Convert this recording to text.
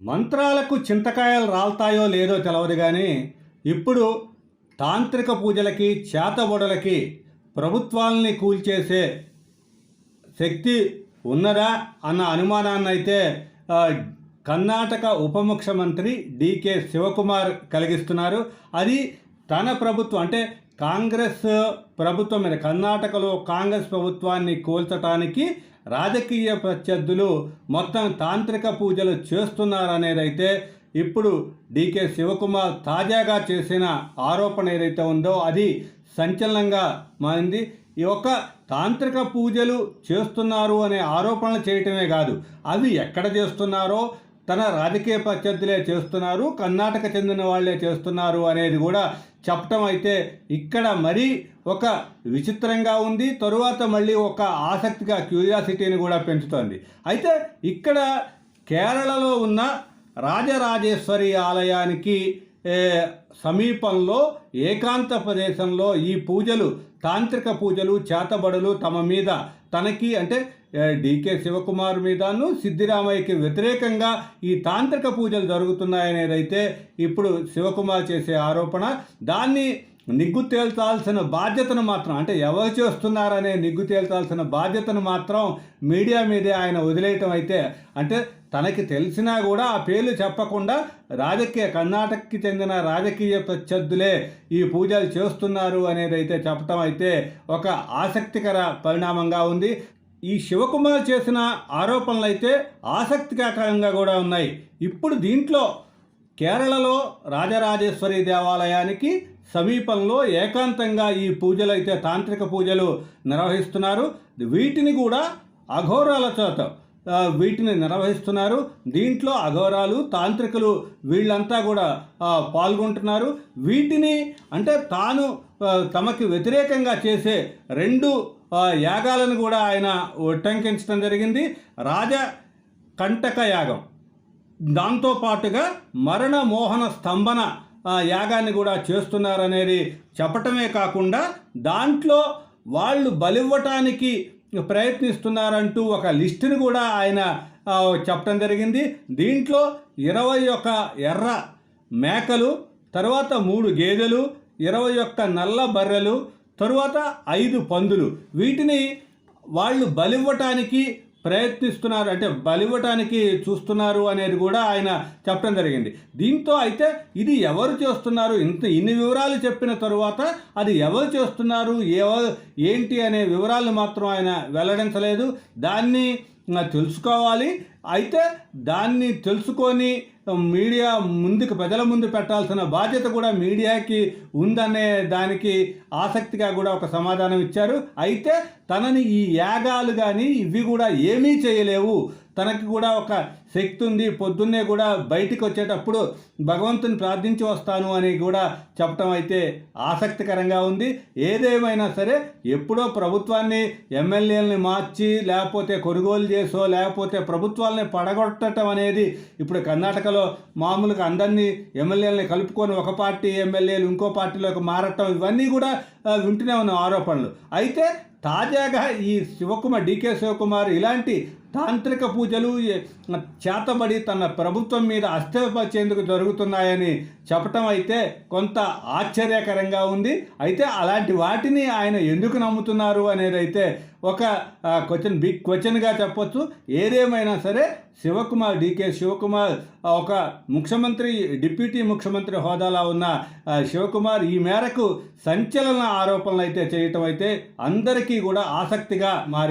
మంత్రాలకు చింతకాయలు రాల్తాయో లేదో తెలవదు కానీ ఇప్పుడు తాంత్రిక పూజలకి చేతబడులకి ప్రభుత్వాలని కూల్చేసే శక్తి ఉన్నదా అన్న అనుమానాన్ని అయితే కర్ణాటక ఉప ముఖ్యమంత్రి డికే శివకుమార్ కలిగిస్తున్నారు. అది తన ప్రభుత్వం అంటే కాంగ్రెస్ ప్రభుత్వం మీద కర్ణాటకలో కాంగ్రెస్ ప్రభుత్వాన్ని కూల్చడానికి రాజకీయ ప్రత్యర్థులు మొత్తం తాంత్రిక పూజలు చేస్తున్నారనేదైతే ఇప్పుడు డికే శివకుమార్ తాజాగా చేసిన ఆరోపణ ఏదైతే ఉందో అది సంచలనంగా మారింది. ఈ యొక్క తాంత్రిక పూజలు చేస్తున్నారు అనే ఆరోపణలు చేయటమే కాదు, అవి ఎక్కడ చేస్తున్నారో తన రాజకీయ ప్రత్యర్థులే చేస్తున్నారు, కర్ణాటక చెందిన వాళ్ళే చేస్తున్నారు అనేది కూడా చెప్పటం అయితే ఇక్కడ మరీ ఒక విచిత్రంగా ఉంది. తరువాత మళ్ళీ ఒక ఆసక్తిగా క్యూరియాసిటీని కూడా పెంచుతోంది. అయితే ఇక్కడ కేరళలో ఉన్న రాజరాజేశ్వరి ఆలయానికి సమీపంలో ఏకాంత ప్రదేశంలో ఈ పూజలు తాంత్రిక పూజలు చేతబడులు తమ మీద తనకి అంటే డికే శివకుమార్ మీదను సిద్ధిరామయ్యకి వ్యతిరేకంగా ఈ తాంత్రిక పూజలు జరుగుతున్నాయనేదైతే ఇప్పుడు శివకుమార్ చేసే ఆరోపణ. దాన్ని నిగ్గు తేల్చాల్సిన బాధ్యతను మాత్రం అంటే ఎవరు చేస్తున్నారనే నిగ్గు తేల్చాల్సిన బాధ్యతను మాత్రం మీడియా మీదే ఆయన వదిలేయటం అయితే అంటే తనకి తెలిసినా కూడా ఆ పేర్లు చెప్పకుండా కర్ణాటకకి చెందిన రాజకీయ ప్రత్యర్థులే ఈ పూజలు చేస్తున్నారు అనేది అయితే చెప్పటం అయితే ఒక ఆసక్తికర పరిణామంగా ఉంది. ఈ శివకుమార్ చేసిన ఆరోపణలు అయితే ఆసక్తికరంగా కూడా ఉన్నాయి. ఇప్పుడు దీంట్లో కేరళలో రాజరాజేశ్వరి దేవాలయానికి సమీపంలో ఏకాంతంగా ఈ పూజలు అయితే తాంత్రిక పూజలు నిర్వహిస్తున్నారు. వీటిని కూడా అఘోరాల చేత వీటిని నిర్వహిస్తున్నారు. దీంట్లో అఘోరాలు తాంత్రికులు వీళ్ళంతా కూడా పాల్గొంటున్నారు. వీటిని అంటే తమకి వ్యతిరేకంగా చేసే రెండు యాగాలను కూడా ఆయన ఉటంకించడం జరిగింది. రాజకంటక యాగం, దాంతోపాటుగా మరణ మోహన స్తంభన యాగాన్ని కూడా చేస్తున్నారనేది చెప్పటమే కాకుండా దాంట్లో వాళ్ళు బలివ్వటానికి ప్రయత్నిస్తున్నారంటూ ఒక లిస్టుని కూడా ఆయన చెప్పడం జరిగింది. దీంట్లో 21 ఎర్ర మేకలు, తర్వాత 3 గేదెలు, 21 నల్ల బర్రెలు, తరువాత 5 పందులు, వీటిని వాళ్ళు బలివ్వటానికి ప్రయత్నిస్తున్నారు అంటే బలివ్వటానికి చూస్తున్నారు అనేది కూడా ఆయన చెప్పడం జరిగింది. దీంతో అయితే ఇది ఎవరు చేస్తున్నారు, ఇన్ని వివరాలు చెప్పిన తరువాత అది ఎవరు చేస్తున్నారు ఏంటి అనే వివరాలు మాత్రం ఆయన వెల్లడించలేదు. దాన్ని తెలుసుకోవాలి. అయితే దాన్ని తెలుసుకొని మీడియా ముందుకు ప్రజల ముందు పెట్టాల్సిన బాధ్యత కూడా మీడియాకి ఉందనే దానికి ఆసక్తిగా కూడా ఒక సమాధానం ఇచ్చారు. అయితే తనని ఈ యాగాలు కానీ ఇవి కూడా ఏమీ చేయలేవు, తనకి కూడా ఒక శక్తి ఉంది, పొద్దున్నే కూడా బయటికి వచ్చేటప్పుడు భగవంతుని ప్రార్థించి వస్తాను అని కూడా చెప్పటం అయితే ఆసక్తికరంగా ఉంది. ఏదేమైనా సరే ఎప్పుడో ప్రభుత్వాన్ని ఎమ్మెల్యేలని మార్చి లేకపోతే కొనుగోలు చేసో లేకపోతే ప్రభుత్వాలని పడగొట్టడం అనేది ఇప్పుడు కర్ణాటకలో మామూలుగా అందరినీ ఎమ్మెల్యేలని కలుపుకొని ఒక పార్టీ ఎమ్మెల్యేలు ఇంకో పార్టీలోకి మారటం ఇవన్నీ కూడా వింటూనే ఉన్న ఆరోపణలు. అయితే తాజాగా ఈ డికే శివకుమార్ ఇలాంటి తాంత్రిక పూజలు చేతబడి తన ప్రభుత్వం మీద అస్థిరపరిచేందుకు జరుగుతున్నాయని చెప్పటం అయితే కొంత ఆశ్చర్యకరంగా ఉంది. అయితే అలాంటి వాటిని ఆయన ఎందుకు నమ్ముతున్నారు అనేది అయితే ఒక బిగ్ క్వశ్చన్గా చెప్పొచ్చు. ఏదేమైనా సరే డికే శివకుమార్ ఒక ముఖ్యమంత్రి, డిప్యూటీ ముఖ్యమంత్రి హోదాలో ఉన్న శివకుమార్ ఈ మేరకు సంచలన ఆరోపణలు అయితే చేయటం అయితే అందరికీ కూడా ఆసక్తిగా మారింది.